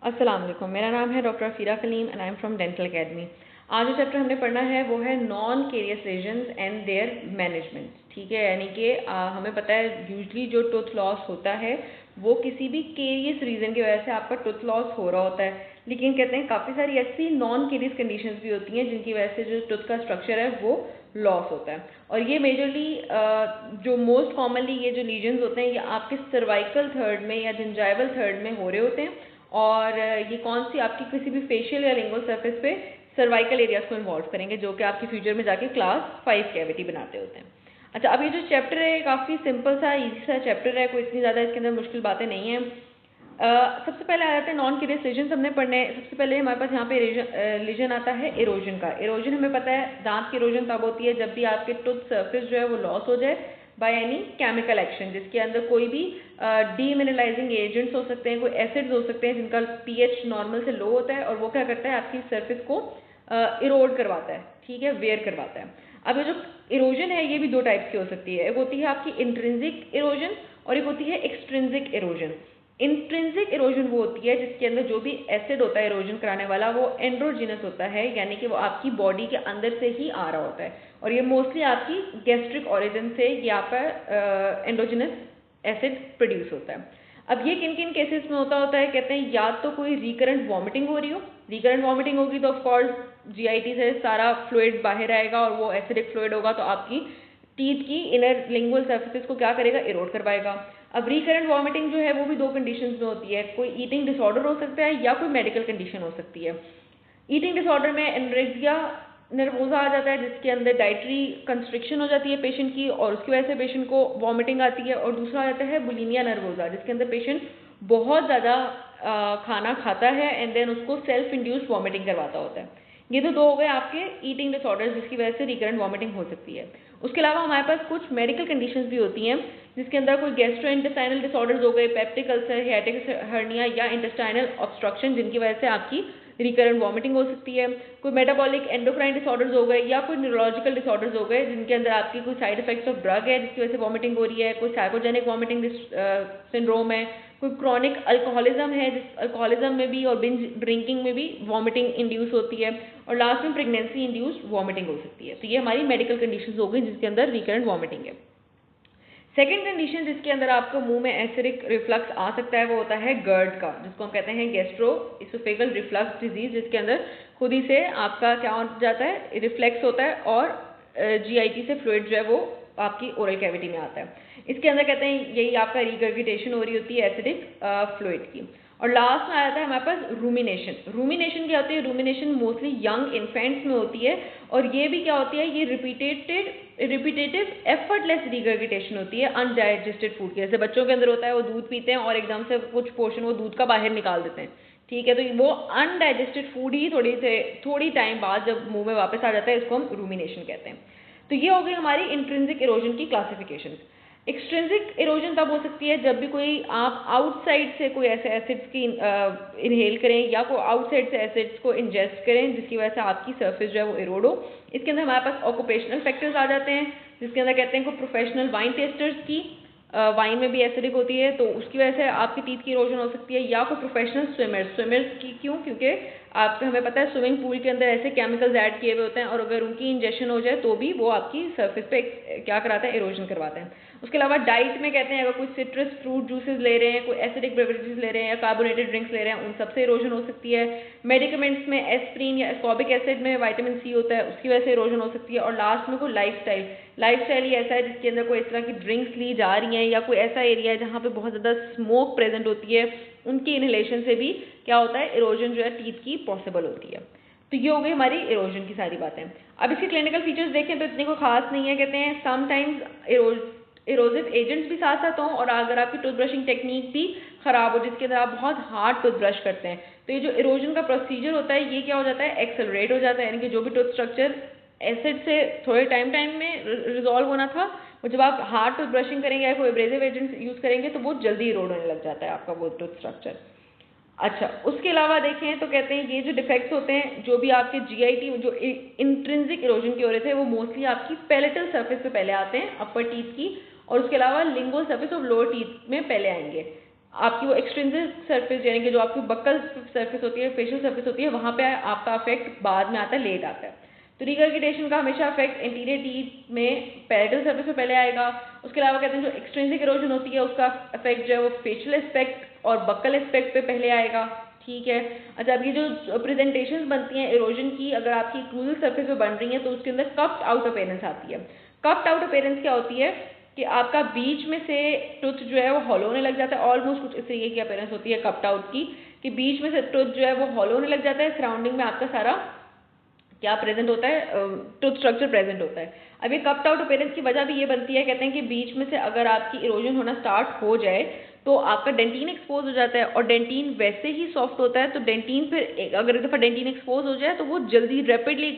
अस्सलाम वालेकुम, मेरा नाम है doctor Afira Kaleem and I am from dental academy. आज जो चैप्टर हमने पढ़ना है वो है non carious lesions and their management. ठीक है, यानी कि हमें पता है यूजली जो टूथ लॉस होता है वो किसी भी केरियस रीज़न की वजह से आपका टूथ लॉस हो रहा होता है, लेकिन कहते हैं काफ़ी सारी ऐसी नॉन केरियस कंडीशंस भी होती हैं जिनकी वजह से जो टूथ का स्ट्रक्चर है वो लॉस होता है। और ये मेजरली जो मोस्ट कॉमनली ये जो लीजन्स होते हैं ये आपके सर्वाइकल थर्ड में या जिंजाइवल थर्ड में हो रहे होते हैं, और ये कौन सी आपकी किसी भी फेशियल या लिंगुअल सरफेस पे सर्वाइकल एरियाज को इन्वॉल्व करेंगे, जो कि आपके फ्यूचर में जाके क्लास 5 कैविटी बनाते होते हैं। अच्छा, अब ये जो चैप्टर है काफ़ी सिंपल सा इजी सा चैप्टर है, कोई इतनी ज़्यादा इसके अंदर मुश्किल बातें नहीं हैं। सबसे पहले आ जाते हैं नॉन केरियस लीजन्स हमने पढ़ने। सबसे पहले हमारे पास यहाँ पे लीजन आता है इरोजन का। इरोजन हमें पता है दांत की इरोजन तब होती है जब भी आपके टूथ सरफेस जो है वो लॉस हो जाए बाय एनी केमिकल एक्शन, जिसके अंदर कोई भी डीमिनरलाइजिंग एजेंट्स हो सकते हैं, कोई एसिड्स हो सकते हैं जिनका पीएच नॉर्मल से लो होता है और वो क्या करता है आपकी सरफेस को इरोड करवाता है, ठीक है, वेयर करवाता है। अब ये जो इरोजन है ये भी दो टाइप्स की हो सकती है। एक होती है आपकी इंट्रिंसिक इरोजन और एक होती है एक्सट्रिंसिक इरोजन। इंट्रिंसिक इरोजन वो होती है जिसके अंदर जो भी एसिड होता है इरोजन कराने वाला वो एंड्रोजिनस होता है, यानी कि वो आपकी बॉडी के अंदर से ही आ रहा होता है, और ये मोस्टली आपकी गैस्ट्रिक ओरिजिन से ये आपका एंडोजिनस एसिड प्रोड्यूस होता है। अब ये किन किन केसेस में होता है, कहते हैं या तो कोई रिकरेंट वॉमिटिंग हो रही हो। रिकरेंट वॉमिटिंग होगी तो ऑफकोर्स जीआईटी से सारा फ्लूइड बाहर आएगा और वो एसिडिक फ्लूइड होगा तो आपकी टीथ की इनर लिंगुअल सर्फेसिस को क्या करेगा, इरोड करवाएगा। अब रिकरेंट वॉमिटिंग जो है वो भी दो कंडीशंस में होती है, कोई ईटिंग डिसऑर्डर हो सकता है या कोई मेडिकल कंडीशन हो सकती है। ईटिंग डिसऑर्डर में एनोरेक्सिया नर्वोजा आ जाता है जिसके अंदर डाइटरी कंस्ट्रिक्शन हो जाती है पेशेंट की और उसकी वजह से पेशेंट को वॉमिटिंग आती है। और दूसरा आ जाता है बुलिमिया नर्वोजा जिसके अंदर पेशेंट बहुत ज़्यादा खाना खाता है एंड देन उसको सेल्फ इंड्यूस्ड वॉमिटिंग करवाता होता है। ये तो दो हो गए आपके ईटिंग डिसऑर्डर्स जिसकी वजह से रिकरेंट वॉमिटिंग हो सकती है। उसके अलावा हमारे पास कुछ मेडिकल कंडीशंस भी होती हैं जिसके अंदर कोई गैस्ट्रोइंटेस्टाइनल डिसऑर्डर्स हो गए, पेप्टिक अल्सर, हियाटिक हर्निया या इंटेस्टाइनल ऑब्स्ट्रक्शन जिनकी वजह से आपकी रिकरेंट वॉमिटिंग हो सकती है। कोई मेटाबॉलिक एंडोक्राइन डिसऑर्डर्स हो गए या कोई न्यूरोलॉजिकल डिसऑर्डर्स हो गए जिनके अंदर आपकी कोई साइड इफेक्ट्स ऑफ ड्रग है जिसकी वजह से वॉमिटिंग हो रही है, कोई साइकोजेनिक वॉमिटिंग सिंड्रोम है, कोई क्रॉनिक अल्कोहलिज्म है जिस अल्कोहलिज्म में भी और बिंज ड्रिंकिंग में भी वॉमिटिंग इंड्यूस होती है, और लास्ट में प्रेगनेंसी इंड्यूस्ड वॉमिटिंग हो सकती है। तो ये हमारी मेडिकल कंडीशंस हो गई जिसके अंदर रिकरेंट वॉमिटिंग है। सेकेंड कंडीशन जिसके अंदर आपको मुंह में एसिडिक रिफ्लक्स आ सकता है वो होता है गर्ड का, जिसको हम कहते हैं गैस्ट्रो इसोफेगल रिफ्लक्स डिजीज, जिसके अंदर खुद ही से आपका क्या हो जाता है, रिफ्लेक्स होता है और जीआईटी से फ्लूइड जो है वो आपकी ओरल कैविटी में आता है। इसके अंदर कहते हैं यही आपका रिगर्गिटेशन हो रही होती है एसिडिक फ्लूइड की। और लास्ट में आ जाता है हमारे पास रूमिनेशन। रूमिनेशन क्या होती है, रूमिनेशन मोस्टली यंग इन्फेंट्स में होती है और ये भी क्या होती है, ये रिपीटेटिव एफर्टलेस रिगर्गिटेशन होती है अनडाइजेस्टेड फूड की। जैसे बच्चों के अंदर होता है वो दूध पीते हैं और एकदम से कुछ पोर्शन वो दूध का बाहर निकाल देते हैं, ठीक है, तो वो अनडाइजेस्टेड फूड ही थोड़ी टाइम बाद जब मुंह में वापस आ जाता है इसको हम रूमिनेशन कहते हैं। तो ये हो गई हमारी इंट्रिंसिक इरोजन की क्लासिफिकेशन। एक्सट्रिंसिक इरोजन तब हो सकती है जब भी कोई आप आउटसाइड से कोई ऐसे एसिड्स की इनहेल करें या कोई आउटसाइड से एसिड्स को इंजेस्ट करें जिसकी वजह से आपकी सरफेस जो है वो इरोड हो। इसके अंदर हमारे पास ऑक्यूपेशनल फैक्टर्स आ जाते हैं जिसके अंदर कहते हैं कोई प्रोफेशनल वाइन टेस्टर्स की वाइन में भी एसिडिक होती है तो उसकी वजह से आपकी टीथ की इरोजन हो सकती है, या कोई प्रोफेशनल स्विमर्स की। क्यों? क्योंकि आपको हमें पता है स्विमिंग पूल के अंदर ऐसे केमिकल्स ऐड किए हुए होते हैं और अगर उनकी इंजेक्शन हो जाए तो भी वो आपकी सरफेस पे क्या कराता है, इरोजन करवाते हैं। उसके अलावा डाइट में कहते हैं अगर कोई सिट्रस फ्रूट जूसेस ले रहे हैं, कोई एसिडिक बेवरेजेस ले रहे हैं या कार्बोनेटेड ड्रिंक्स ले रहे हैं, उन सबसे इरोजन हो सकती है। मेडिकमेंट्स में एस्प्रिन या एस्कॉर्बिक एसिड में विटामिन सी होता है, उसकी वजह से इरोजन हो सकती है। और लास्ट में कोई लाइफस्टाइल ही ऐसा है जिसके अंदर कोई इस तरह की ड्रिंक्स ली जा रही हैं या कोई ऐसा एरिया है जहाँ पे बहुत ज़्यादा स्मोक प्रेजेंट होती है, उनकी इनहेलेशन से भी क्या होता है, इरोजन जो है टीथ की पॉसिबल होती है। तो ये हो गई हमारी इरोजन की सारी बातें। अब इसके क्लिनिकल फीचर्स देखें तो इतने को खास नहीं है। कहते हैं समटाइम्स इरोजिव एजेंट्स भी साथ साथ हों और अगर आपकी टूथ ब्रशिंग टेक्निक भी खराब हो जिसके अंदर आप बहुत हार्ड टूथ ब्रश करते हैं तो ये जो इरोजन का प्रोसीजर होता है ये क्या हो जाता है, एक्सेलरेट हो जाता है, यानी कि जो भी टूथ स्ट्रक्चर एसिड से थोड़े टाइम में रिजॉल्व होना था वो जब आप हार्ड टूथ ब्रशिंग करेंगे या कोई एब्रेसिव एजेंट यूज़ करेंगे तो वो जल्दी इरोड होने लग जाता है आपका वो टूथ स्ट्रक्चर। अच्छा, उसके अलावा देखें तो कहते हैं ये जो डिफेक्ट्स होते हैं जो भी आपके जीआईटी जो इंट्रिंसिक इरोजन की हो रहे थे वो मोस्टली आपकी पैलेटल सरफेस पे पहले आते हैं अपर टीथ की, और उसके अलावा lingual surface of lower teeth में पहले आएंगे। आपकी वो एक्सट्रिंसिक सरफेस यानी कि जो आपकी बक्कल सरफेस होती है, फेशियल सरफेस होती है, वहाँ पे आपका अफेक्ट बाद में आता है, लेट आता है। तो रिगर्गिटेशन का हमेशा अफेक्ट एंटीरियर टीथ में पैरेटल सरफेस पे पहले आएगा। उसके अलावा कहते हैं जो एक्सट्रिंसिक इरोजन होती है उसका अफेक्ट जो है वो फेशियल एस्पेक्ट और बक्कल एस्पेक्ट पे पहले आएगा, ठीक है। अच्छा, अब ये जो प्रेजेंटेशन बनती हैं इरोजन की, अगर आपकी क्रूजल सरफेस पे बन रही है तो उसके अंदर कप्ड आउट अपीयरेंस आती है। कप्ड आउट अपीयरेंस क्या होती है कि आपका बीच में से टूथ जो है वो हॉलो होने लग जाता है। ऑलमोस्ट कुछ इस तरीके की अपीयरेंस होती है कप्ड आउट की, कि बीच में से टूथ जो है वो हॉलो होने लग जाता है, सराउंडिंग में आपका सारा क्या प्रेजेंट होता है, टूथ स्ट्रक्चर प्रेजेंट होता है। अब ये कप्ड आउट अपीयरेंस की वजह भी ये बनती है, कहते हैं कि बीच में से अगर आपकी इरोजन होना स्टार्ट हो जाए तो आपका डेंटिन एक्सपोज हो जाता है, और डेंटिन वैसे ही सॉफ्ट होता है, तो डेंटिन फिर अगर एक दफ़ा डेंटिन एक्सपोज हो जाए तो वो जल्दी रैपिडली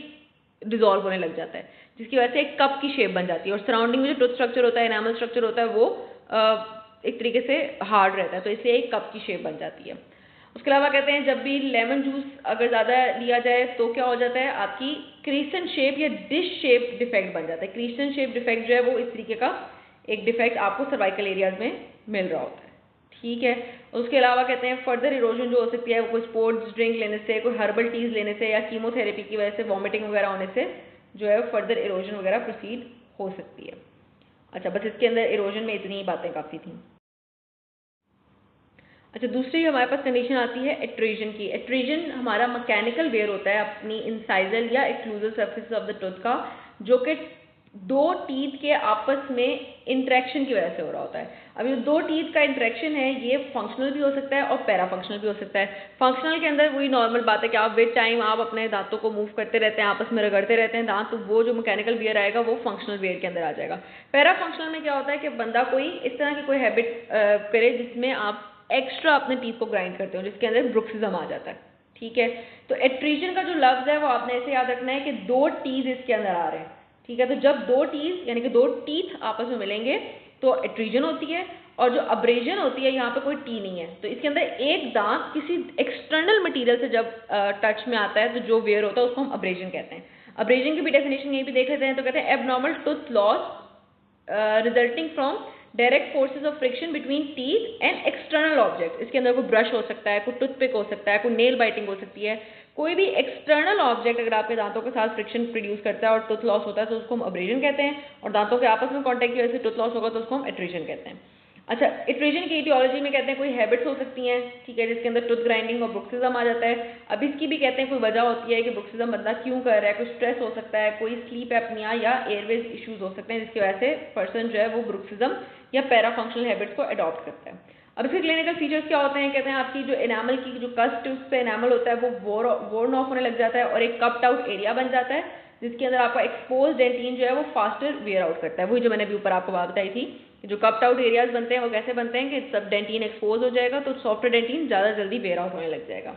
डिजॉल्व होने लग जाता है, जिसकी वजह से एक कप की शेप बन जाती है, और सराउंडिंग में जो टूथ स्ट्रक्चर होता है, एनामल स्ट्रक्चर होता है, वो एक तरीके से हार्ड रहता है, तो इसलिए एक कप की शेप बन जाती है। उसके अलावा कहते हैं जब भी लेमन जूस अगर ज़्यादा लिया जाए तो क्या हो जाता है, आपकी क्रीसेंट शेप या डिश शेप डिफेक्ट बन जाता है। क्रीसेंट शेप डिफेक्ट जो है वो इस तरीके का एक डिफेक्ट आपको सर्वाइकल एरियाज में मिल रहा होता है, ठीक है। उसके अलावा कहते हैं फर्दर इरोजन जो हो सकती है वो कोई स्पोर्ट्स ड्रिंक लेने से, कोई हर्बल टीज लेने से, या कीमोथेरेपी की वजह से वॉमिटिंग वगैरह होने से जो है फर्दर इरोजन वगैरह प्रोसीड हो सकती है। अच्छा, बस इसके अंदर इरोजन में इतनी ही बातें काफ़ी थी। अच्छा, दूसरी हमारे पास कंडीशन आती है एट्रीजन की। एट्रीजन हमारा मैकेनिकल वेयर होता है अपनी इंसाइजल या exclusive surface of the tooth का, जो कि दो टीथ के आपस में इंटरेक्शन की वजह से हो रहा होता है। अब ये दो टीथ का इंटरेक्शन है, ये फंक्शनल भी हो सकता है और पैरा फंक्शनल भी हो सकता है। फंक्शनल के अंदर वही नॉर्मल बात है कि आप विद टाइम आप अपने दांतों को मूव करते रहते हैं, आपस में रगड़ते रहते हैं दांत, तो वो जो मैकेनिकल वेयर आएगा वो फंक्शनल वेयर के अंदर आ जाएगा। पैरा फंक्शनल में क्या होता है कि बंदा कोई इस तरह की कोई हैबिट करे जिसमें आप एक्स्ट्रा अपने टीथ को ग्राइंड करते हो, जिसके अंदर ब्रुक्सिज्म आ जाता है, ठीक है। तो एट्रीजन का जो लफ्ज है वो आपने ऐसे याद रखना है कि दो टीज इसके अंदर आ रहे हैं, ठीक है। तो जब दो टीज यानी कि दो टीथ आपस में मिलेंगे तो एट्रीजन होती है, और जो अब्रेजन होती है यहाँ पे कोई टी नहीं है, तो इसके अंदर एक दांत किसी एक्सटर्नल मटेरियल से जब टच में आता है तो जो वेयर होता है उसको हम अब्रेजन कहते हैं। अब्रेजन की भी डेफिनेशन यहीं पे देख लेते हैं, तो कहते हैं abnormal tooth loss resulting from direct forces of friction between teeth and external object. इसके अंदर कोई ब्रश हो सकता है, कोई टूथपिक हो सकता है, कोई नेल बाइटिंग हो सकती है, कोई भी एक्सटर्नल ऑब्जेक्ट अगर आपके दांतों के साथ फ्रिक्शन प्रोड्यूस करता है और टूथ लॉस होता है तो उसको हम अब्रेजन कहते हैं, और दांतों के आपस में कॉन्टैक्ट की वजह से टूथ लॉस होगा तो उसको हम एट्रीजन कहते हैं। अच्छा, इट्रीजन की इटियोलॉजी में कहते हैं कोई हैबिट्स हो सकती हैं, ठीक है, जिसके अंदर टूथ ग्राइंडिंग और ब्रुक्सिज्म आ जाता है। अब इसकी भी कहते हैं कोई वजह होती है कि ब्रुक्सिज्म बंदा क्यों कर रहा है, कोई स्ट्रेस हो सकता है, कोई स्लीप एपनिया या एयरवेज इश्यूज हो सकते हैं जिसकी वजह से पर्सन जो है वो ब्रुक्सिज्म या पैरा फंक्शनल हैबिट्स को अडॉप्ट करता है। अब इसके क्लिनिकल फीचर्स क्या होते हैं, कहते हैं आपकी जो एनामल की जो कस्ट उस पे एनामल होता है वो वोर्न ऑफ होने लग जाता है और एक कप्ड आउट एरिया बन जाता है, जिसके अंदर आपका एक्सपोज डेंटिन जो है वो फास्टर वेयर आउट करता है। वही जो मैंने अभी ऊपर आपको बात बताई थी, जो कप्ड आउट एरियाज बनते हैं वो कैसे बनते हैं कि सब डेंटिन एक्सपोज हो जाएगा तो सॉफ्टवेयर डेंटिन ज़्यादा जल्दी वेयर आउट होने लग जाएगा।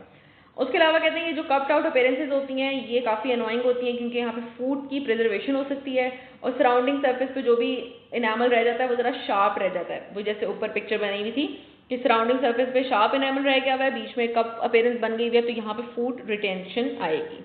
उसके अलावा कहते हैं ये जो कप्ड आउट अपीयरेंसेस होती हैं ये काफ़ी अनोइंग होती हैं, क्योंकि यहाँ पे फूड की प्रिजर्वेशन हो सकती है और सराउंडिंग सरफेस पे जो भी इनामल रह जाता है वो ज़रा शार्प रह जाता है। वो जैसे ऊपर पिक्चर बनाई हुई थी कि सराउंडिंग सरफेस पे शार्प इनामल रह गया हुआ है, बीच में कप अपीयरेंस बन गई हुई है, तो यहाँ पे फूड रिटेंशन आएगी।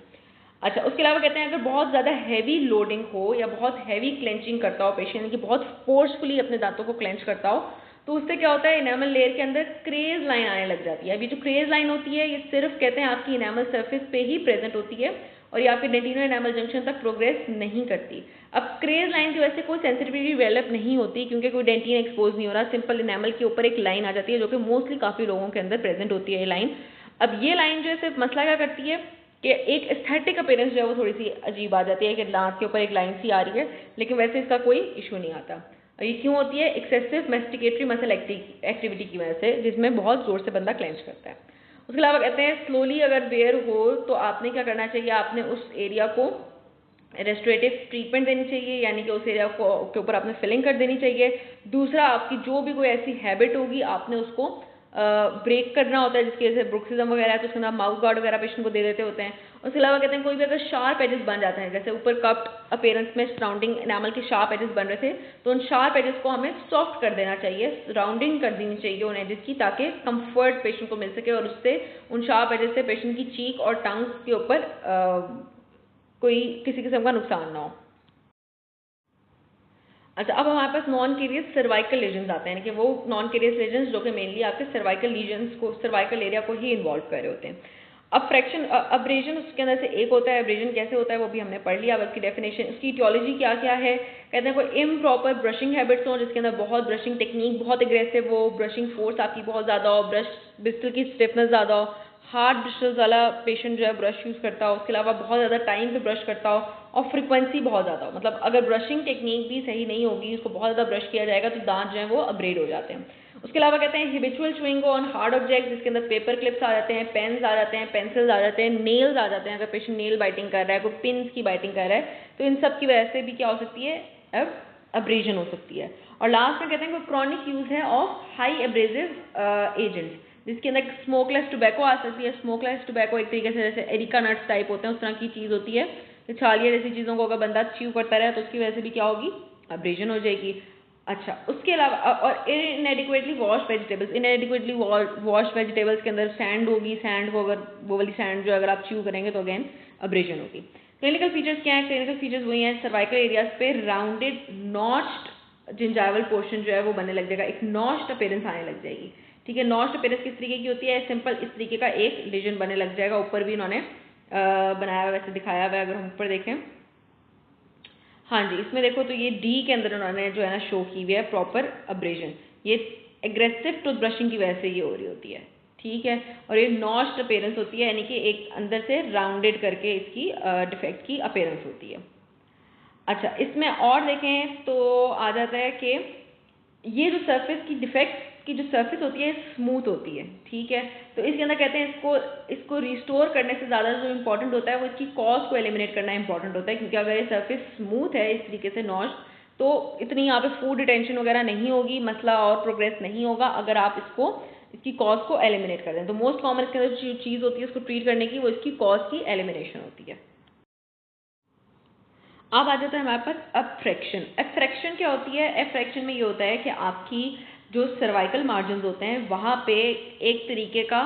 अच्छा, उसके अलावा कहते हैं अगर बहुत ज़्यादा हैवी लोडिंग हो या बहुत हैवी क्लेंचिंग करता हो पेशेंट, यानी कि बहुत फोर्सफुली अपने दांतों को क्लेंच करता हो, तो उससे क्या होता है इनेमल लेयर के अंदर क्रेज लाइन आने लग जाती है। अभी जो क्रेज लाइन होती है ये सिर्फ कहते हैं आपकी इनेमल सरफेस पे ही प्रेजेंट होती है और ये आपके डेंटिनो इनेमल जंक्शन तक प्रोग्रेस नहीं करती। अब क्रेज लाइन की वजह से कोई सेंसिटिविटी डेवलप नहीं होती क्योंकि कोई डेंटिन एक्सपोज नहीं हो रहा, सिंपल इनेमल के ऊपर एक लाइन आ जाती है जो कि मोस्टली काफ़ी लोगों के अंदर प्रेजेंट होती है ये लाइन। अब ये लाइन जो है सिर्फ मसला क्या करती है कि एक एस्थेटिक अपीयरेंस जो है वो थोड़ी सी अजीब आ जाती है कि दांत के ऊपर एक लाइन सी आ रही है, लेकिन वैसे इसका कोई इशू नहीं आता। ये क्यों होती है, एक्सेसिव मैस्टिकेटरी मसल एक्टिविटी की वजह से, जिसमें बहुत जोर से बंदा क्लेंच करता है। उसके अलावा कहते हैं स्लोली अगर वेयर हो तो आपने क्या करना चाहिए, आपने उस एरिया को रेस्टोरेटिव ट्रीटमेंट देनी चाहिए, यानी कि उस एरिया को के ऊपर आपने फिलिंग कर देनी चाहिए। दूसरा, आपकी जो भी कोई ऐसी हैबिट होगी आपने उसको ब्रेक करना होता है, जिसकी वजह से ब्रुक्सिज्म वगैरह है तो उसके अंदर माउथ गार्ड वगैरह पेशेंट को दे देते होते हैं। उसके अलावा कहते हैं कोई भी अगर शार्प एजेस बन जाते हैं, जैसे ऊपर कप्ड अपीयरेंस में सराउंडिंग एनामल के शार्प एजेस बन रहे थे, तो उन शार्प एजेस को हमें सॉफ्ट कर देना चाहिए, राउंडिंग कर देनी चाहिए उन एजेस की, ताकि कंफर्ट पेशेंट को मिल सके और उससे उन शार्प एजेस से पेशेंट की चीक और टंग के ऊपर कोई किसी किस्म का नुकसान ना हो। अच्छा, अब हमारे पास नॉन केरियस सर्वाइकल लीजन्स आते हैं, कि वो नॉन केरियस लीजन्स जो कि मेनली आपके सर्वाइकल लीजन्स को, सर्वाइकल एरिया को ही इन्वॉल्व कर रहे होते हैं। अब फ्रैक्शन अब्रेजन उसके अंदर से एक होता है। अब्रेजन कैसे होता है वो भी हमने पढ़ लिया। अब उसकी डेफिनेशन, उसकी इटियोलॉजी क्या क्या है। कहते हैं कोई इम्प्रॉपर ब्रशिंग हैबिट्स हो, जिसके अंदर बहुत ब्रशिंग टेक्निक बहुत एग्रेसिव हो, ब्रशिंग फोर्स आपकी बहुत ज़्यादा हो, ब्रश ब्रिस्टल की स्टिफनेस ज़्यादा हो, हार्ड ब्रिस्टल्स वाला पेशेंट जो है ब्रश यूज़ करता हो, उसके अलावा बहुत ज़्यादा टाइम पे ब्रश करता हो और फ्रिक्वेंसी बहुत ज़्यादा हो। मतलब अगर ब्रशिंग टेक्निक भी सही नहीं होगी, उसको बहुत ज़्यादा ब्रश किया जाएगा तो दांत जो है वो अब्रेड हो जाते हैं। उसके अलावा कहते हैं हिबिचुअल च्यूइंग ऑन हार्ड ऑब्जेक्ट्स, जिसके अंदर पेपर क्लिप्स आ जाते हैं, पेन्स आ जाते हैं, पेंसिल्स आ जाते हैं, नेल्स आ जाते हैं। अगर पेशेंट नेल बाइटिंग कर रहा है, कोई पिन्स की बाइटिंग कर रहा है, तो इन सब की वजह से भी क्या हो सकती है, अब अब्रेजन हो सकती है। और लास्ट में कहते हैं कोई क्रॉनिक यूज है ऑफ हाई एब्रेसिव एजेंट्स, जिसके अंदर स्मोकलेस टोबैको आ सकती है। स्मोकलेस टोबैको एक तरीके से जैसे एरिका नट्स टाइप होते हैं, उस तरह की चीज़ होती है। तो छालिया जैसी चीज़ों को अगर बंदा च्यू करता रहे तो उसकी वजह से भी क्या होगी, अब्रेजन हो जाएगी। अच्छा, उसके अलावा और इनएडिक्वेटली वॉश वेजिटेबल्स, इनएडिक्वेटली वॉश वेजिटेबल्स के अंदर सैंड होगी, सैंड को अगर वो वाली सैंड जो अगर आप च्यू करेंगे तो अगेन अब्रेजन होगी। क्लिनिकल फीचर्स क्या है? क्लिनिकल फीचर्स वही हैं, सर्वाइकल एरियाज पे राउंडेड नॉच्ड जिंजाइवल पोर्शन जो है वो बनने लग जाएगा, एक नॉच्ड अपीयरेंस आने लग जाएगी। ठीक है, नॉच्ड अपीयरेंस किस तरीके की होती है? सिंपल इस तरीके का एक लीजन बनने लग जाएगा। ऊपर भी इन्होंने बनाया हुआ, वैसे दिखाया हुआ है, अगर हम ऊपर देखें, हाँ जी, इसमें देखो तो ये डी के अंदर उन्होंने जो है ना शो की हुई है प्रॉपर अब्रेजन। ये एग्रेसिव टूथ ब्रशिंग की वजह से ये हो रही होती है। ठीक है, और ये नॉच्ड अपीयरेंस होती है, यानी कि एक अंदर से राउंडेड करके इसकी डिफेक्ट की अपीयरेंस होती है। अच्छा, इसमें और देखें तो आ जाता है कि ये जो सरफेस की डिफेक्ट की जो सरफेस होती है स्मूथ होती है। ठीक है, तो इसके अंदर कहते हैं इसको रिस्टोर करने से ज़्यादा जो इंपॉर्टेंट होता है वो इसकी कॉज को एलिमिनेट करना इंपॉर्टेंट होता है, क्योंकि अगर ये सरफेस स्मूथ है इस तरीके से नॉच, तो इतनी यहाँ पे फूड रिटेंशन वगैरह नहीं होगी, मसला और प्रोग्रेस नहीं होगा अगर आप इसकी कॉज को एलिमिनेट कर दें। तो मोस्ट कॉमन इसके अंदर जो चीज़ होती है इसको ट्रीट करने की, वो इसकी कॉज की एलिमिनेशन होती है। अब आ जाता है हमारे पास अफ्रैक्शन। अफ्रैक्शन क्या होती है? अफ्रैक्शन में ये होता है कि आपकी जो सर्वाइकल मार्जिन होते हैं वहाँ पे एक तरीके का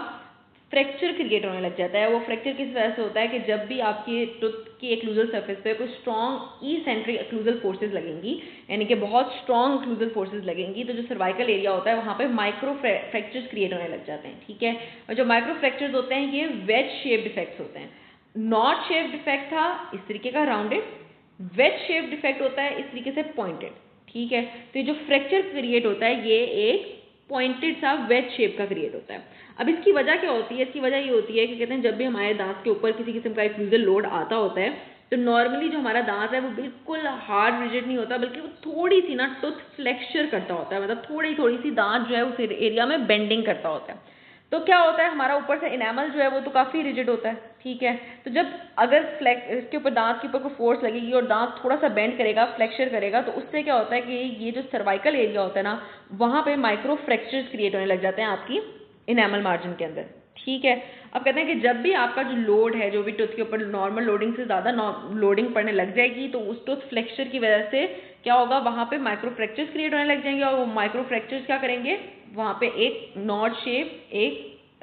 फ्रैक्चर क्रिएट होने लग जाता है। वो फ्रैक्चर किस वजह से होता है कि जब भी आपकी टूथ की एक्लूजल सरफेस पे कोई स्ट्रॉन्ग ई सेंट्रिक एक्लूजल फोर्सेज लगेंगी, यानी कि बहुत स्ट्रॉन्ग एक्लूजल फोर्सेज लगेंगी, तो जो सर्वाइकल एरिया होता है वहाँ पे माइक्रो फ्रैक्चर्स क्रिएट होने लग जाते हैं। ठीक है, और जो माइक्रो फ्रैक्चर्स होते हैं ये वेज शेप डिफेक्ट्स होते हैं। नॉट शेप डिफेक्ट था इस तरीके का राउंडेड, वेज शेप डिफेक्ट होता है इस तरीके से पॉइंटेड। ठीक है, तो ये जो फ्रैक्चर क्रिएट होता है ये एक पॉइंटेड सा वेज शेप का क्रिएट होता है। अब इसकी वजह क्या होती है? इसकी वजह ये होती है कि कहते हैं जब भी हमारे दांत के ऊपर किसी किस्म का एक्लूजल लोड आता होता है तो नॉर्मली जो हमारा दांत है वो बिल्कुल हार्ड रिजिड नहीं होता, बल्कि वो थोड़ी सी ना टूथ फ्लेक्चर करता होता है, मतलब थोड़ी थोड़ी सी दांत जो है उस एरिया में बेंडिंग करता होता है। तो क्या होता है, हमारा ऊपर से इनेमल जो है वो तो काफ़ी रिजिड होता है। ठीक है, तो जब अगर इसके ऊपर दांत के ऊपर कोई फोर्स लगेगी और दांत थोड़ा सा बेंड करेगा, फ्लेक्चर करेगा, तो उससे क्या होता है कि ये जो सर्वाइकल एरिया होता है ना वहाँ पे माइक्रो फ्रैक्चर्स क्रिएट होने लग जाते हैं आपकी इनेमल मार्जिन के अंदर। ठीक है, अब कहते हैं कि जब भी आपका जो लोड है, जो भी टूथ के ऊपर नॉर्मल लोडिंग से ज़्यादा लोडिंग पड़ने लग जाएगी, तो उस टूथ फ्लेक्चर की वजह से क्या होगा, वहाँ पे माइक्रो फ्रैक्चर्स क्रिएट होने लग जाएंगे, और वो माइक्रो फ्रैक्चर्स क्या करेंगे, वहाँ पे एक नॉट शेप एक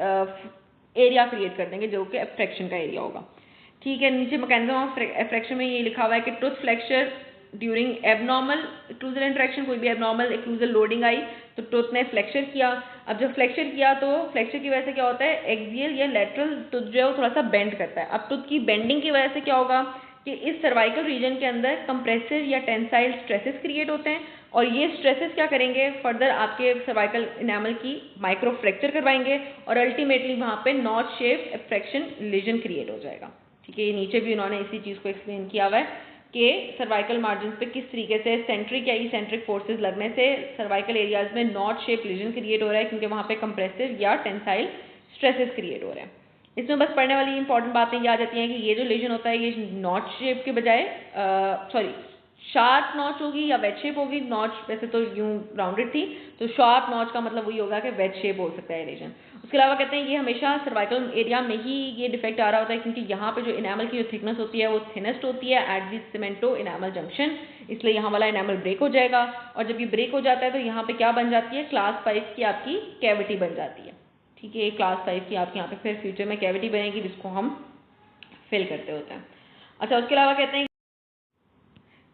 एरिया क्रिएट कर देंगे जो कि अफ्रैक्शन का एरिया होगा। ठीक है, नीचे मैकेनिज्म ऑफ अफ्रैक्शन में ये लिखा हुआ है कि tooth flexure during abnormal occlusal interaction, कोई भी एबनॉर्मल एक्लूजल लोडिंग आई तो टूथ ने फ्लेक्चर किया। अब जब फ्लेक्चर किया तो फ्लेक्चर की वजह से क्या होता है, एक्सियल या लेटरल टूथ जो है वो थोड़ा सा बेंड करता है। अब टूथ की बेंडिंग की वजह से क्या होगा कि इस सर्वाइकल रीजन के अंदर कंप्रेसिव या टेंसाइल स्ट्रेसेस क्रिएट होते हैं, और ये स्ट्रेसेस क्या करेंगे, फर्दर आपके सर्वाइकल इनेमल की माइक्रो फ्रैक्चर करवाएंगे और अल्टीमेटली वहाँ पे नॉट शेप अफ्रैक्शन लीजन क्रिएट हो जाएगा। ठीक है, ये नीचे भी उन्होंने इसी चीज़ को एक्सप्लेन किया हुआ है कि सर्वाइकल मार्जिन पे किस तरीके से सेंट्रिक या इसेंट्रिक फोर्सेस लगने से सर्वाइकल एरियाज में नॉट शेप लीजन क्रिएट हो रहा है, क्योंकि वहाँ पे कंप्रेसिव या टेंसाइल स्ट्रेसेस क्रिएट हो रहे हैं। इसमें बस पढ़ने वाली इंपॉर्टेंट बातें ये आ जाती हैं कि ये जो लीजन होता है ये नॉट शेप के बजाय शार्प नॉच होगी या वेज शेप होगी। नॉच वैसे तो यूं राउंडेड थी, तो शार्प नॉच का मतलब वही होगा कि वेज शेप हो सकता है रीजन। उसके अलावा कहते हैं ये हमेशा सर्वाइकल एरिया में ही ये डिफेक्ट आ रहा होता है, क्योंकि यहाँ पे जो इनेमल की जो थिकनेस होती है वो थिनेस्ट होती है एट दी सीमेंटो इनेमल जंक्शन, इसलिए यहाँ वाला इनेमल ब्रेक हो जाएगा, और जब ये ब्रेक हो जाता है तो यहाँ पे क्या बन जाती है, क्लास 5 की आपकी कैविटी बन जाती है। ठीक है, क्लास 5 की आपके यहाँ पे फिर फ्यूचर में कैविटी बनेगी जिसको हम फिल करते होते हैं। अच्छा, उसके अलावा कहते हैं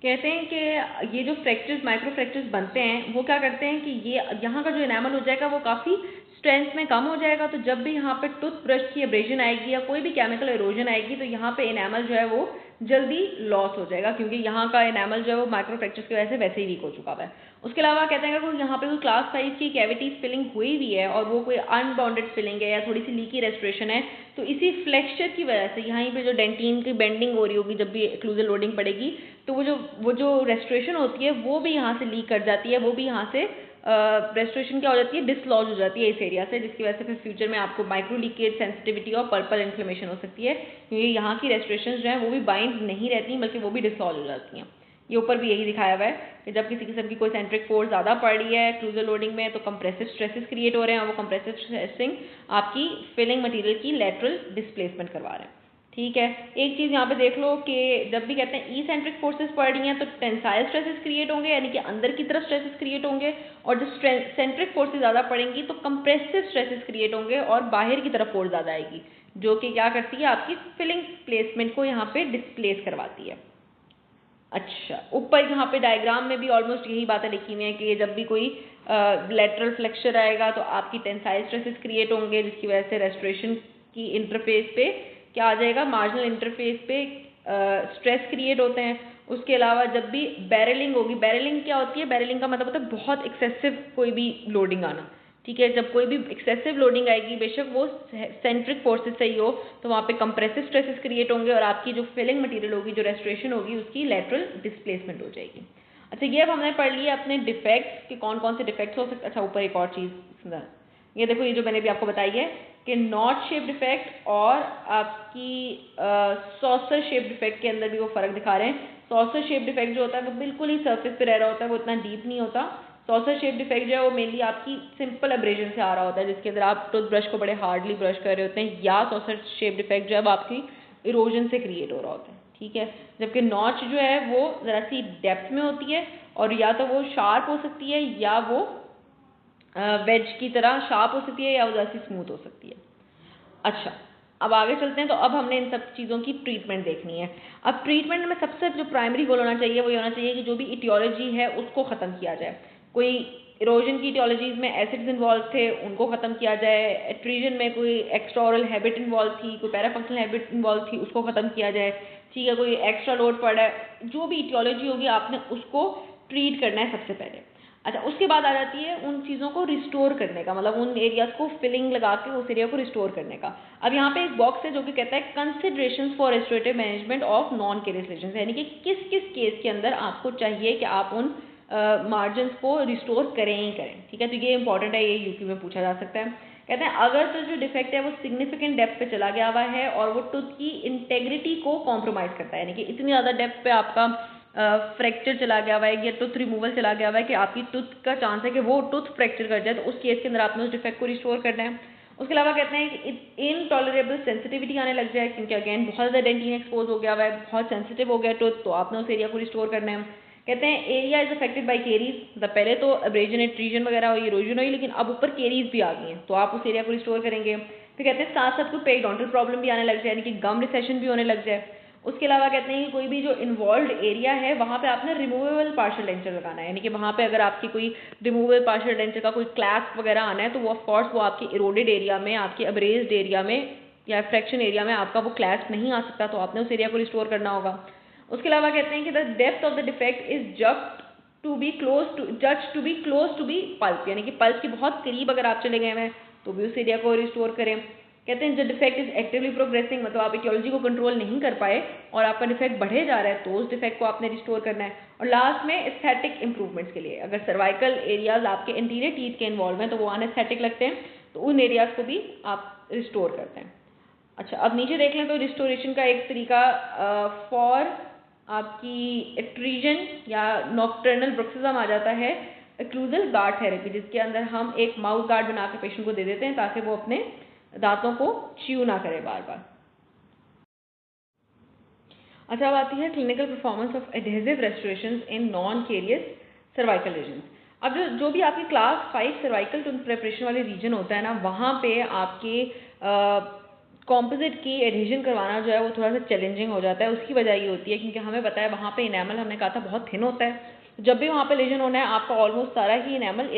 कहते हैं कि ये जो फ्रैक्चर्स माइक्रो फ्रैक्चर्स बनते हैं वो क्या करते हैं कि ये यहाँ का जो इनामल हो जाएगा वो काफ़ी स्ट्रेंथ में कम हो जाएगा। तो जब भी यहाँ पे टूथ ब्रश की एब्रेजन आएगी या कोई भी केमिकल एरोजन आएगी तो यहाँ पे इनामल जो है वो जल्दी लॉस हो जाएगा, क्योंकि यहाँ का इनामल जो है वो माइक्रो फ्रैक्चर्स की वजह से वैसे ही वीक हो चुका है। उसके अलावा कहते हैं अगर यहाँ पे कोई क्लास 5 की कैविटी फिलिंग हुई भी है और वो कोई अनबाउंडेड फिलिंग है या थोड़ी सी लीकी रेस्टोरेशन है, तो इसी फ्लेक्चर की वजह से यहाँ पे जो डेंटिन की बेंडिंग हो रही होगी जब भी एक्लूजल लोडिंग पड़ेगी तो वो जो रेस्टोरेशन होती है वो भी यहाँ से लीक कर जाती है, वो भी यहाँ से रेस्टोरेशन क्या हो जाती है, डिसलॉज हो जाती है इस एरिया से, जिसकी वजह से फिर फ्यूचर में आपको माइक्रो लीकेज, सेंसिटिविटी और पर्पल इन्फ्लेमेशन हो सकती है, क्योंकि यहाँ की रेस्टोरेशन जो है वो भी बाइंड नहीं रहती बल्कि वो भी डिसलॉज हो जाती हैं। ये ऊपर भी यही दिखाया हुआ है कि जब किसी किस्म की कोई सेंट्रिक फोर्स ज़्यादा पड़ रही है क्रूजल लोडिंग में तो कंप्रेसिव स्ट्रेसेस क्रिएट हो रहे हैं और वो कंप्रेसिव स्ट्रेसिंग आपकी फिलिंग मटेरियल की लेटरल डिस्प्लेसमेंट करवा रहे हैं। ठीक है, एक चीज़ यहाँ पे देख लो कि जब भी कहते हैं सेंट्रिक फोर्सेस पड़ रही हैं तो टेंसाइल स्ट्रेसेस क्रिएट होंगे, यानी कि अंदर की तरफ स्ट्रेसेस क्रिएट होंगे, और जब सेंट्रिक फोर्सेस ज़्यादा पड़ेंगी तो कंप्रेसिव स्ट्रेसेस क्रिएट होंगे और बाहर की तरफ फोर्स ज़्यादा आएगी, जो कि क्या करती है आपकी फिलिंग प्लेसमेंट को यहाँ पे डिस्प्लेस करवाती है। अच्छा, ऊपर यहाँ पे डायग्राम में भी ऑलमोस्ट यही बातें लिखी हुई हैं कि जब भी कोई लेटरल फ्लेक्चर आएगा तो आपकी टेंसाइल स्ट्रेसेस क्रिएट होंगे, जिसकी वजह से रेस्टोरेशन की इंटरफेस पे क्या आ जाएगा, मार्जिनल इंटरफेस पे स्ट्रेस क्रिएट होते हैं। उसके अलावा जब भी बैरलिंग होगी, बैरलिंग क्या होती है, बैरलिंग का मतलब होता है बहुत एक्सेसिव कोई भी लोडिंग आना। ठीक है, जब कोई भी एक्सेसिव लोडिंग आएगी, बेशक वो सेंट्रिक फोर्सेस से ही हो, तो वहाँ पे कंप्रेसिव स्ट्रेसेस क्रिएट होंगे और आपकी जो फिलिंग मटेरियल होगी, जो रेस्टोरेशन होगी, उसकी लेटरल डिस्प्लेसमेंट हो जाएगी। अच्छा, ये अब हमने पढ़ लिया अपने डिफेक्ट्स कि कौन कौन से डिफेक्ट्स हो सकते। अच्छा, ऊपर एक और चीज़ ये देखो, ये जो मैंने भी आपको बताई है कि नॉट शेप डिफेक्ट और आपकी सॉसर शेप डिफेक्ट के अंदर भी वो फ़र्क दिखा रहे हैं। सॉसर शेप डिफेक्ट जो होता है वो बिल्कुल ही सरफेस पे रह रहा होता है, वो इतना डीप नहीं होता। सॉसर शेप डिफेक्ट जो है वो मेनली आपकी सिंपल एब्रेजन से आ रहा होता है, जिसके अंदर आप टूथब्रश को बड़े हार्डली ब्रश कर रहे होते हैं, या सॉसर शेप डिफेक्ट जो है आपकी इरोजन से क्रिएट हो रहा होता है। ठीक है, जबकि नॉच जो है वो ज़रा सी डेप्थ में होती है और या तो वो शार्प हो सकती है या वो वेज की तरह शार्प हो सकती है या वो ज़रा सी स्मूथ हो सकती है। अच्छा, अब आगे चलते हैं। तो अब हमने इन सब चीज़ों की ट्रीटमेंट देखनी है। अब ट्रीटमेंट में सबसे जो प्राइमरी गोल होना चाहिए वो ये होना चाहिए कि जो भी इटियोलॉजी है उसको ख़त्म किया जाए। कोई इरोजन की इटियोलॉजीज़ में एसिड्स इन्वॉल्व थे, उनको ख़त्म किया जाए। एट्रीजन में कोई एक्स्ट्रा ओरल हैबिट इन्वॉल्व थी, कोई पैराफंक्शनल हैबिट इन्वॉल्व थी, उसको ख़त्म किया जाए। ठीक है, कोई एक्स्ट्रा लोड पड़ा है, जो भी इटियोलॉजी होगी आपने उसको ट्रीट करना है सबसे पहले। अच्छा, उसके बाद आ जाती है उन चीज़ों को रिस्टोर करने का, मतलब उन एरियाज को फिलिंग लगा के उस एरिया को रिस्टोर करने का। अब यहाँ पे एक बॉक्स है जो कि कहता है considerations for restorative management of non carious lesions, यानी कि किस किस केस के अंदर आपको चाहिए कि आप उन मार्जिन्स को रिस्टोर करें ही करें। ठीक है, तो ये इंपॉर्टेंट है, ये यूपी में पूछा जा सकता है। कहते हैं अगर तो जो डिफेक्ट है वो सिग्निफिकेंट डेप्थ पे चला गया हुआ है और वो टूथ की इंटेग्रिटी को कॉम्प्रोमाइज़ करता है, यानी कि इतनी ज़्यादा डेप्थ पे आपका फ्रैक्चर चला गया हुआ है या टूथ रिमूवल चला गया हुआ है कि आपकी टूथ का चांस है कि वो टूथ फ्रैक्चर कर जाए, तो उस केस के अंदर आपने उस डिफेक्ट को रिस्टोर करना है। उसके अलावा कहते हैं कि इनटॉलरेबल सेंसिटिविटी आने लग जाए, क्योंकि अगेन बहुत ज़्यादा डेंटिन एक्सपोज हो गया हुआ है, बहुत सेंसिटिव हो गया टूथ, तो आपने उस एरिया को रिस्टोर करना है। कहते हैं area is affected by caries, मतलब पहले तो एब्रेजन एट्रीजन वगैरह हुई, इरोजन हुई, लेकिन अब ऊपर केरीज भी आ गई हैं, तो आप उस एरिया को रिस्टोर करेंगे। फिर कहते हैं साथ साथ कोई पेरिडोंटल प्रॉब्लम भी आने लग जाए, यानी कि गम रिसेशन भी होने लग जाए। उसके अलावा कहते हैं कि कोई भी जो इन्वॉल्व एरिया है वहाँ पे आपने रिमूवेबल पार्शियल डेंचर लगाना है, यानी कि वहाँ पे अगर आपकी कोई रिमूवेबल पार्शियल डेंचर का कोई क्लैस्प वगैरह आना है तो वो ऑफकोर्स वो आपकी इरोडेड एरिया में, आपकी अब्रेज्ड एरिया में या फ्रैक्शन एरिया में आपका वो क्लैस्प नहीं आ सकता, तो आपने उस एरिया को रिस्टोर करना होगा। उसके अलावा कहते हैं कि the depth of the defect is just to be close to be pulp, यानी कि पल्प के बहुत करीब अगर आप चले गए हैं तो भी उस एरिया को रिस्टोर करें। कहते हैं जो डिफेक्ट इज एक्टिवली प्रोग्रेसिंग, मतलब आप इटियोलॉजी को कंट्रोल नहीं कर पाए और आपका डिफेक्ट बढ़े जा रहा है, तो उस डिफेक्ट को आपने रिस्टोर करना है। और लास्ट में एस्थेटिक इंप्रूवमेंट्स के लिए, अगर सर्वाइकल एरियाज आपके इंटीरियर टीथ के इन्वॉल्व हैं तो वो अनएस्थेटिक लगते हैं, तो उन एरियाज को भी आप रिस्टोर करते हैं। अच्छा, अब नीचे देख लें तो रिस्टोरेशन का एक तरीका फॉर आपकी एट्रीजन या नॉक्टर्नल ब्रुक्सिज्म आ जाता है एक्लूजल गार्ड थेरेपी, जिसके अंदर हम एक माउथ गार्ड बना के पेशेंट को दे देते हैं ताकि वो अपने दांतों को च्यू ना करे बार बार। अच्छा, अब आती है clinical performance of adhesive restoration in non carious cervical regions. अब जो भी आपकी क्लास 5 सर्वाइकल टूथ प्रेपरेशन वाले रीजन होता है ना, वहाँ पे आपके कॉम्पोजिट की एडहेजन करवाना जो है वो थोड़ा सा चैलेंजिंग हो जाता है। उसकी वजह ये होती है क्योंकि हमें पता है वहाँ पे इनेमल हमने कहा था बहुत थिन होता है। जब भी वहाँ पे लेजन होना है आपका ऑलमोस्ट सारा ही इनेमल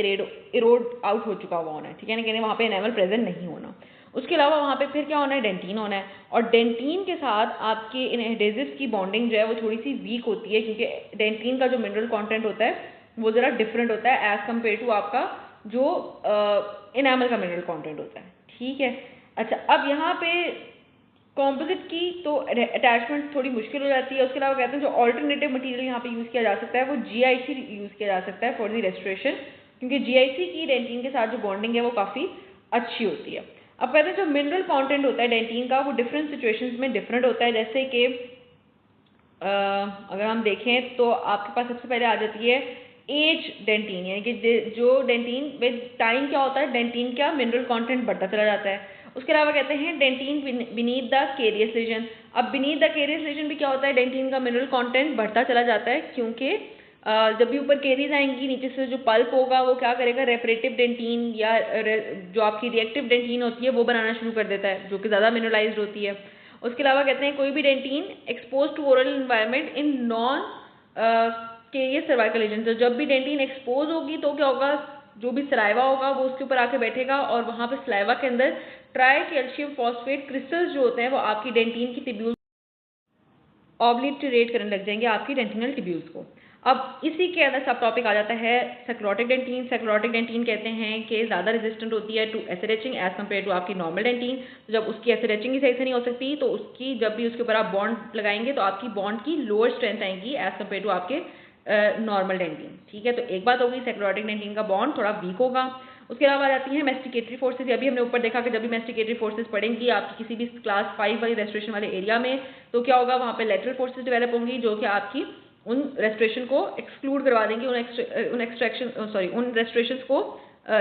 इरोड आउट हो चुका हुआ होना है, ठीक है ना, कि वहाँ पे इनेमल प्रेजेंट नहीं होना। उसके अलावा वहाँ पे फिर क्या होना है, डेंटिन होना है, और डेंटिन के साथ आपके इन एडहेसिव्स की बॉन्डिंग जो है वो थोड़ी सी वीक होती है क्योंकि डेंटिन का जो मिनरल कॉन्टेंट होता है वो ज़रा डिफरेंट होता है एज़ कम्पेयर टू आपका जो इनेमल का मिनरल कॉन्टेंट होता है, ठीक है। अच्छा, अब यहाँ पे कॉम्पोजिट की तो अटैचमेंट थोड़ी मुश्किल हो जाती है। उसके अलावा कहते हैं जो ऑल्टरनेटिव मटेरियल यहाँ पे यूज़ किया जा सकता है वो GIC यूज़ किया जा सकता है फॉर दी रेस्टोरेशन, क्योंकि GIC की डेंटिन के साथ जो बॉन्डिंग है वो काफ़ी अच्छी होती है। अब कहते हैं जो मिनरल कंटेंट होता है डेंटिन का वो डिफरेंट सिचुएशंस में डिफरेंट होता है। जैसे कि अगर हम देखें तो आपके पास सबसे पहले आ जाती है एज डेंटिन, यानी कि जो डेंटिन विद टाइम क्या होता है, डेंटिन का मिनरल कंटेंट बढ़ता चला जाता है। उसके अलावा कहते हैं dentin beneath the carious lesion. अब बीनीथ द केरियस लीजन भी क्या होता है, डेंटिन का मिनरल कंटेंट बढ़ता चला जाता है क्योंकि जब भी ऊपर केरीज आएंगी नीचे से जो पल्प होगा वो क्या करेगा, रेपरेटिव डेंटिन या जो आपकी रिएक्टिव डेंटिन होती है वो बनाना शुरू कर देता है जो कि ज़्यादा मिनरलाइज्ड होती है। उसके अलावा कहते हैं कोई भी dentin expose to oral environment in non carious cervical agent, जब भी डेंटिन एक्सपोज होगी तो क्या होगा, जो भी सलाइवा होगा वो उसके ऊपर आके बैठेगा और वहाँ पे सलाइवा के अंदर ट्राई कैल्शियम फॉस्फेट क्रिस्टल्स जो होते हैं वो आपकी डेंटिन की टिब्यूल ऑब्लिटरेट करने लग जाएंगे आपकी डेंटिनल टिब्यूल्स को। अब इसी के अंदर सब टॉपिक आ जाता है सक्रोटिक डेंटिन। सक्रोटिक डेंटिन कहते हैं कि ज़्यादा रेजिस्टेंट होती है to acid etching as compare to आपकी नॉर्मल डेंटिन। तो जब उसकी एसिड एचिंग ही सही से नहीं हो सकती तो उसकी जब भी उसके ऊपर आप बॉन्ड लगाएंगे तो आपकी बॉन्ड की लोअर स्ट्रेंथ आएगी एज कम्पेयर टू आपके नॉर्मल डेंटिन, ठीक है। तो एक बात होगी, सक्रोटिक डेंटिन का बॉन्ड थोड़ा वीक होगा। उसके अलावा आ जाती है मेस्टिकेटरी फोर्सेज। अभी हमने ऊपर देखा कि जब भी मेस्टिकेटरी फोर्सेज पढ़ेंगी आपकी किसी भी क्लास 5 वाली रेस्टोरेशन वाले एरिया में तो क्या होगा, वहाँ पे लेटरल फोर्सेज डेवलप होंगी जो कि आपकी उन रेस्टोरेशन को एक्सक्लूड करवा देंगी, उन रेस्टोरेशन को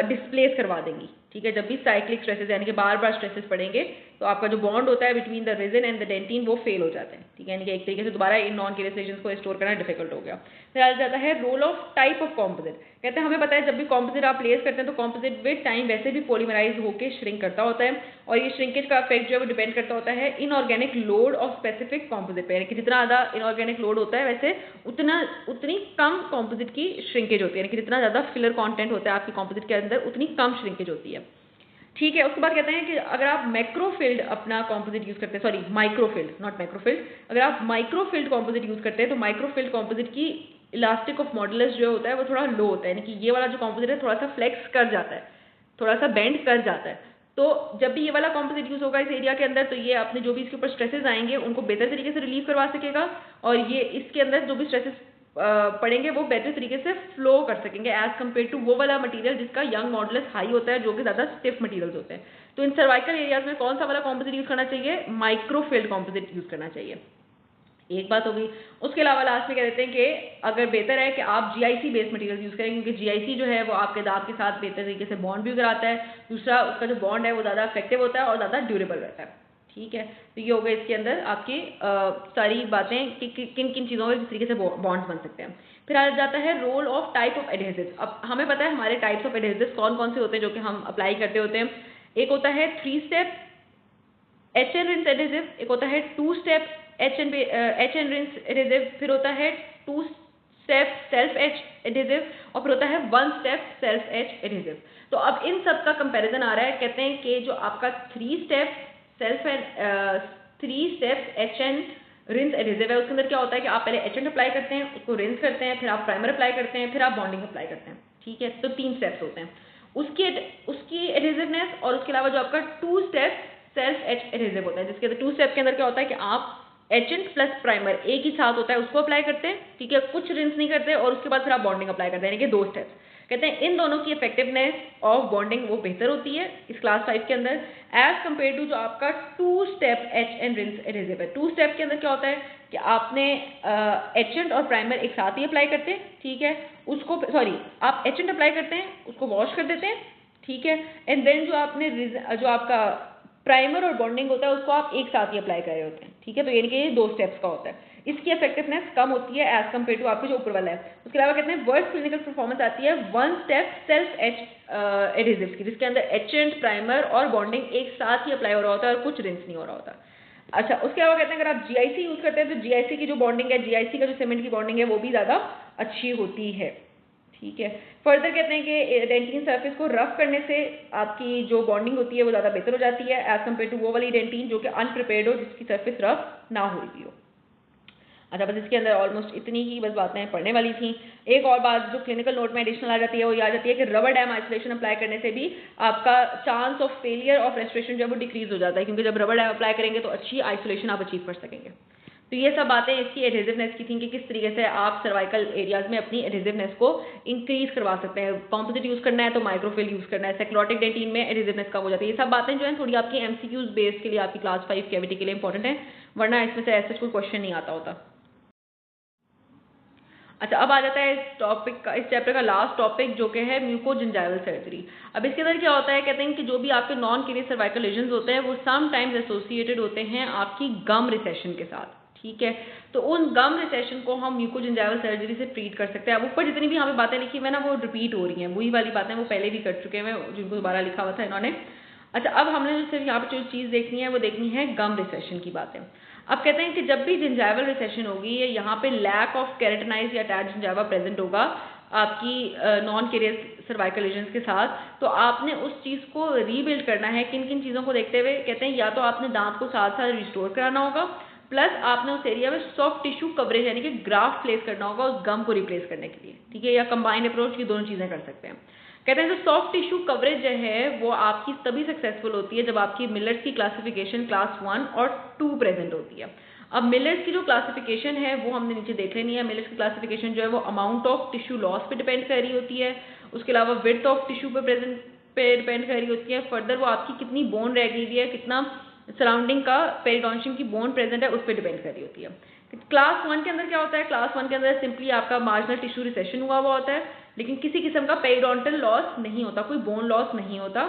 डिस्प्लेस करवा देंगी, ठीक है। जब भी साइक्लिक स्ट्रेसेस यानी कि बार बार स्ट्रेसेस पड़ेंगे तो आपका जो बॉन्ड होता है between the resin and the dentin वो फेल हो जाता है, ठीक है, यानी कि एक तरीके से दोबारा इन नॉन केरियस लीजन्स को स्टोर करना डिफिकल्ट हो गया। फिर आ जाता है role of type of composite. कहते हैं हमें पता है जब भी कॉम्पोजिट आप प्लेस करते हैं तो कॉम्पोजिट विद टाइम वैसे भी पॉलीमराइज होकर श्रिंक करता होता है और ये श्रिंकेज का इफेक्ट जो है वो डिपेंड करता होता है inorganic load of specific composite पे, यानी कि जितना ज़्यादा इनऑर्गेनिक लोड होता है वैसे उतनी कम कॉम्पोजिट की श्रिंकेज होती है, यानी कि जितना ज़्यादा फिलर कॉन्टेंट होता है आपकी कॉम्पोजिट के अंदर उतनी कम श्रिंकेज होती है, ठीक है। उसके बाद कहते हैं कि अगर आप मैक्रोफिल्ड अपना कॉम्पोजिट यूज़ करते हैं, सॉरी माइक्रोफिल्ड नॉट मैक्रोफिल्ड, अगर आप माइक्रोफिल्ड कॉम्पोजिट यूज़ करते हैं तो माइक्रोफिल्ड कॉम्पोजिट की इलास्टिक ऑफ मॉडुलस जो होता है वो थोड़ा लो होता है, यानी कि ये वाला जो कॉम्पोजिट है थोड़ा सा फ्लेक्स कर जाता है, थोड़ा सा बेंड कर जाता है। तो जब भी ये वाला कॉम्पोजिट यूज़ होगा इस एरिया के अंदर तो ये अपने जो भी इसके ऊपर स्ट्रेसेस आएंगे उनको बेहतर तरीके से रिलीव करवा सकेगा और ये इसके अंदर जो भी स्ट्रेसेस पढ़ेंगे वो बेहतर तरीके से फ्लो कर सकेंगे एज कम्पेयर टू वो वाला मटेरियल जिसका यंग मॉडुलस हाई होता है जो कि ज़्यादा स्टिफ मटेरियल्स होते हैं। तो इन सर्वाइकल एरियाज में कौन सा वाला कॉम्पोजिट यूज़ करना चाहिए, माइक्रोफिल्ड कॉम्पोजिट यूज़ करना चाहिए, एक बात होगी। उसके अलावा लास्ट में कह देते हैं कि अगर बेहतर है कि आप GIC बेस्ड मटेरियल यूज़ करें क्योंकि GIC जो है वो आपके दांत के साथ बेहतर तरीके से बॉन्ड भी कराता है, दूसरा उसका जो बॉन्ड है वो ज़्यादा इफेक्टिव होता है और ज़्यादा ड्यूरेबल रहता है, ठीक है। तो ये हो गए इसके अंदर आपकी सारी बातें कि किन किन चीज़ों में किस तरीके से बॉन्ड्स बन सकते हैं। फिर आ जाता है role of type of adhesives. अब हमें पता है हमारे टाइप्स ऑफ एडहेसिव्स कौन कौन से होते हैं जो कि हम अप्लाई करते होते हैं। एक होता है 3 स्टेप HN रिंस एडहेसिव, एक होता है 2 स्टेप HN रिंस एडहेसिव, फिर होता है 2 स्टेप सेल्फ एच एडहेसिव और फिर होता है 1 स्टेप सेल्फ एच एडहेसिव। तो अब इन सब का कंपैरिजन आ रहा है, कहते हैं कि जो आपका 3 स्टेप HN रिंस एडहेसिव है उसके अंदर क्या होता है कि आप पहले HN अप्लाई करते हैं, उसको रिंस करते हैं, फिर आप प्राइमर अप्लाई करते हैं, फिर आप बॉन्डिंग अप्लाई करते हैं, ठीक है। तो 3 स्टेप्स होते हैं उसकी एडहेसिवनेस। और उसके अलावा जो आपका 2 स्टेप सेल्फ एच एडहेसिव होता है जिसके अंदर 2 स्टेप के अंदर क्या होता है कि आप एचेंट प्लस प्राइमर एक ही साथ होता है उसको अप्लाई करते हैं, ठीक है, कुछ रिंस नहीं करते और उसके बाद फिर आप बॉन्डिंग अप्लाई करते हैं, यानी कि 2 स्टेप्स। कहते हैं इन दोनों की इफेक्टिवनेस ऑफ बॉन्डिंग वो बेहतर होती है इस क्लास 5 के अंदर एज कम्पेयर टू जो आपका 2 स्टेप HN रिंस एडहेसिव है। 2 स्टेप के अंदर क्या होता है कि आपने एचेंट और प्राइमर एक साथ ही अप्लाई करते हैं, ठीक है, उसको सॉरी आप एचेंट अप्लाई करते हैं उसको वॉश कर देते हैं, ठीक है, एंड देन जो आपका प्राइमर और बॉन्डिंग होता है उसको आप एक साथ ही अप्लाई कर रहे होते हैं, ठीक है। तो यानी कि ये 2 स्टेप्स का होता है। इसकी इफेक्टिवनेस कम होती है एज कम्पेयर टू आपके जो ऊपर वाला है। उसके अलावा कहते हैं वर्स्ट क्लिनिकल परफॉर्मेंस आती है वन स्टेप सेल्फ एडहेसिव्स की, जिसके अंदर एचेंट, प्राइमर और बॉन्डिंग एक साथ ही अप्लाई हो रहा होता है और कुछ रिंस नहीं हो रहा होता। अच्छा, उसके अलावा कहते हैं अगर आप जीआईसी यूज करते हैं तो जीआईसी की जो बॉन्डिंग है, जीआईसी का जो सीमेंट की बॉन्डिंग है वो भी ज़्यादा अच्छी होती है। ठीक है, फर्दर कहते हैं कि डेंटिन सरफेस को रफ करने से आपकी जो बॉन्डिंग होती है वो ज़्यादा बेहतर हो जाती है एज कम्पेयर टू वो वाली डेंटिन जो कि अनप्रिपेयर्ड हो, जिसकी सरफेस रफ ना हुई हो। अच्छा, बस इसके अंदर ऑलमोस्ट इतनी ही बस बातें पढ़ने वाली थी। एक और बात जो क्लिनिकल नोट में एडिशनल आ जाती है वो ये आ जाती है कि रबर डैम आइसोलेशन अप्लाई करने से भी आपका chance of failure of restoration जो है वो डिक्रीज हो जाता है, क्योंकि जब रबर डैम अप्लाई करेंगे तो अच्छी आइसोलेशन आप अचीव कर सकेंगे। तो ये सब बातें इसकी एडहेसिवनेस की थी कि किस तरीके से आप सर्वाइकल एरियाज में अपनी एडहेसिवनेस को इंक्रीज करवा सकते हैं। कॉम्पोजिट यूज करना है तो माइक्रोफिल यूज करना है, सेक्रोटिक डेंटिन में एडहेसिवनेस कम हो जाती है। ये सब बातें जो है थोड़ी आपकी एमसीक्यूज बेस के लिए, आपकी क्लास 5 कैविटी के लिए इंपॉर्टेंट है, वरना इसमें से ऐसा कोई क्वेश्चन नहीं आता होता। अच्छा, अब आ जाता है इस टॉपिक का, इस चैप्टर का लास्ट टॉपिक जो कि है म्यूकोजिंजाइवल सर्जरी। अब इसके अंदर क्या होता है, कहते हैं कि जो भी आपके नॉन केरियस सर्वाइकल लीजन्स होते हैं वो समटाइम्स एसोसिएटेड होते हैं आपकी गम रिसेशन के साथ। ठीक है, तो उन गम रिसेशन को हम म्यूकोजिंजाइवल सर्जरी से ट्रीट कर सकते हैं। अब ऊपर जितनी भी हमें बातें लिखी हुई है ना वो रिपीट हो रही हैं, वही वाली बातें वो पहले भी कर चुके हैं, जिनको दोबारा लिखा हुआ था इन्होंने। अच्छा, अब हमने जो सिर्फ यहाँ पर जो चीज़ देखनी है वो देखनी है गम रिसेशन की बातें। अब कहते हैं कि जब भी जिंजाइवल रिसेशन होगी या यहाँ पे लैक ऑफ केराटिनाइज या अटैच जिंजाइवा प्रेजेंट होगा आपकी नॉन केरियस सर्वाइकल लीजन्स के साथ, तो आपने उस चीज़ को रीबिल्ड करना है। किन किन चीज़ों को देखते हुए, कहते हैं या तो आपने दांत को साथ साथ रिस्टोर कराना होगा, प्लस आपने उस एरिया में सॉफ्ट टिश्यू कवरेज यानी कि ग्राफ्ट प्लेस करना होगा उस गम को रिप्लेस करने के लिए। ठीक है, या कंबाइंड अप्रोच, ये दोनों चीज़ें कर सकते हैं। कहते हैं जो सॉफ्ट टिश्यू कवरेज जो है वो आपकी तभी सक्सेसफुल होती है जब आपकी मिलर्स की क्लासिफिकेशन क्लास 1 और 2 प्रेजेंट होती है। अब मिलर्स की जो क्लासिफिकेशन है वो हमने नीचे देख लेनी है। मिलर्स की क्लासिफिकेशन जो है वो अमाउंट ऑफ टिश्यू लॉस पे डिपेंड कर रही होती है, उसके अलावा विड्थ ऑफ टिश्यू पे डिपेंड कर रही होती है, फर्दर वो आपकी कितनी बोन रह गई हुई है, कितना सराउंडिंग का पेरिडोन्शियम की बोन प्रेजेंट है उस पर डिपेंड कर रही होती है। क्लास 1 के अंदर क्या होता है, क्लास 1 के अंदर सिंपली आपका मार्जिनल टिश्यू रिसेशन हुआ होता है, लेकिन किसी किस्म का पेरिडोंटल लॉस नहीं होता, कोई बोन लॉस नहीं होता।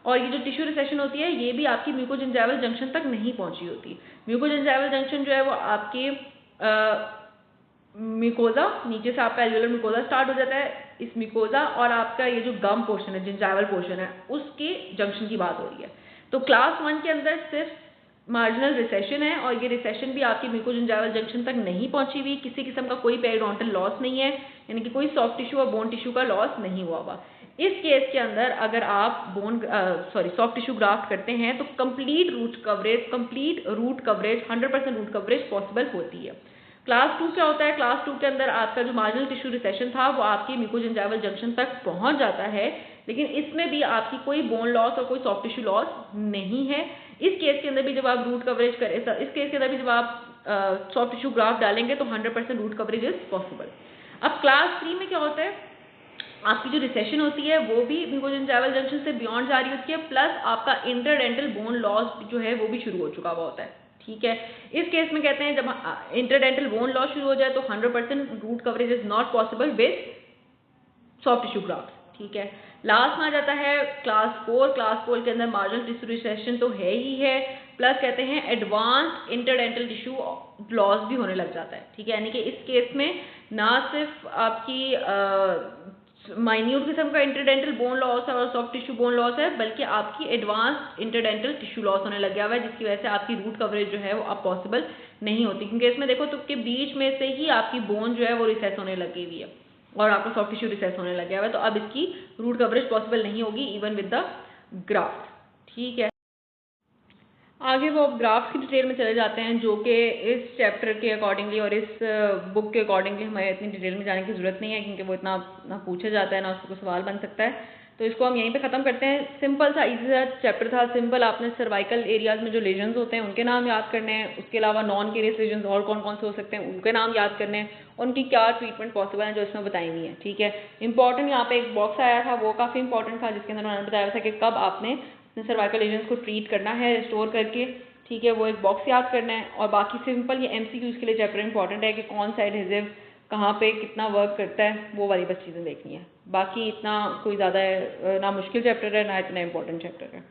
और ये जो टिश्यू रिसेशन होती है ये भी आपकी म्यूकोजिंजाइवल जंक्शन तक नहीं पहुंची होती। म्यूकोजिंजाइवल जंक्शन जो है वो आपके म्यूकोजा, नीचे से आपका एल्वियोलर म्यूकोजा स्टार्ट हो जाता है, इस म्यूकोजा और आपका ये जो गम पोर्शन है, जिंजाइवल पोर्शन है, उसके जंक्शन की बात हो रही है। तो क्लास 1 के अंदर सिर्फ मार्जिनल रिसेशन है और ये रिसेशन भी आपकी म्यूकोजिंजाइवल जंक्शन तक नहीं पहुंची हुई, किसी किस्म का कोई पेरिडोंटल लॉस नहीं है, यानी कि कोई सॉफ्ट टिश्यू और बोन टिश्यू का लॉस नहीं हुआ हुआ। इस केस के अंदर अगर आप सॉफ्ट टिश्यू ग्राफ्ट करते हैं तो complete root coverage 100% root coverage possible होती है। क्लास 2 क्या होता है, क्लास 2 के अंदर आपका जो मार्जिनल टिश्यू रिसेशन था वो आपकी म्यूकोजिंजाइवल जंक्शन तक पहुंच जाता है, लेकिन इसमें भी आपकी कोई बोन लॉस और कोई सॉफ्ट टिश्यू लॉस नहीं है। इस केस के अंदर भी जब आप रूट कवरेज करें, इस केस के अंदर भी जब आप सॉफ्ट टिश्यू ग्राफ्ट डालेंगे तो 100% रूट कवरेज इज पॉसिबल। अब क्लास 3 में क्या होता है, आपकी जो रिसेशन होती है वो भी म्यूकोजिंजाइवल जंक्शन से बियॉन्ड जा रही होती है, प्लस आपका इंटरडेंटल बोन लॉस जो है वो भी शुरू हो चुका हुआ होता है। ठीक है, इस केस में कहते हैं जब इंटरडेंटल बोन लॉस शुरू हो जाए तो 100% root coverage is not possible with soft tissue graft. ठीक है, लास्ट में आ जाता है क्लास 4। क्लास 4 के अंदर मार्जिनल टिश्यू रिसेशन तो है ही है, प्लस कहते हैं एडवांस इंटरडेंटल टिश्यू लॉस भी होने लग जाता है। ठीक है, यानी कि इस केस में ना सिर्फ आपकी माइन्यूट किस्म का इंटरडेंटल बोन लॉस है और सॉफ्ट टिश्यू बोन लॉस है, बल्कि आपकी एडवांस इंटरडेंटल टिश्यू लॉस होने लग गया हुआ है, जिसकी वजह से आपकी रूट कवरेज जो है वो अब पॉसिबल नहीं होती, क्योंकि इसमें देखो तो के बीच में से ही आपकी बोन जो है वो रिसेस होने लगी हुई है और आपका सॉफ्ट टिश्यू रिसेस होने लग गया हुआ है, तो अब इसकी रूट कवरेज पॉसिबल नहीं होगी इवन विद द ग्राफ्ट। ठीक है, आगे वो ग्राफ्स की डिटेल में चले जाते हैं जो कि इस चैप्टर के अकॉर्डिंगली और इस बुक के अकॉर्डिंगली हमें इतनी डिटेल में जाने की ज़रूरत नहीं है, क्योंकि वो इतना ना पूछा जाता है ना उस पर कोई सवाल बन सकता है। तो इसको हम यहीं पे ख़त्म करते हैं। सिंपल सा इजी सा चैप्टर था, सिंपल। आपने सर्वाइकल एरियाज में जो लीजन्स होते हैं उनके नाम याद करने हैं, उसके अलावा नॉन केरियस लीजन्स और कौन कौन से हो सकते हैं उनके नाम याद करने हैं, उनकी क्या ट्रीटमेंट पॉसिबल है जो इसमें बताई हुई है। ठीक है, इंपॉर्टेंट यहाँ पे एक बॉक्स आया था वो काफ़ी इंपॉर्टेंट था, जिसके अंदर उन्होंने बताया था कि कब आपने सर्वाइकल लीजन्स को ट्रीट करना है रिस्टोर करके। ठीक है, वो एक बॉक्स याद करना है और बाकी सिंपल ये एमसीक्यूज के लिए चैप्टर इंपॉर्टेंट है कि कौन सा एडहेसिव कहाँ पे कितना वर्क करता है, वो वाली बस चीज़ें देखनी है। बाकी इतना कोई ज़्यादा ना मुश्किल चैप्टर है ना इतना इंपॉर्टेंट चैप्टर है।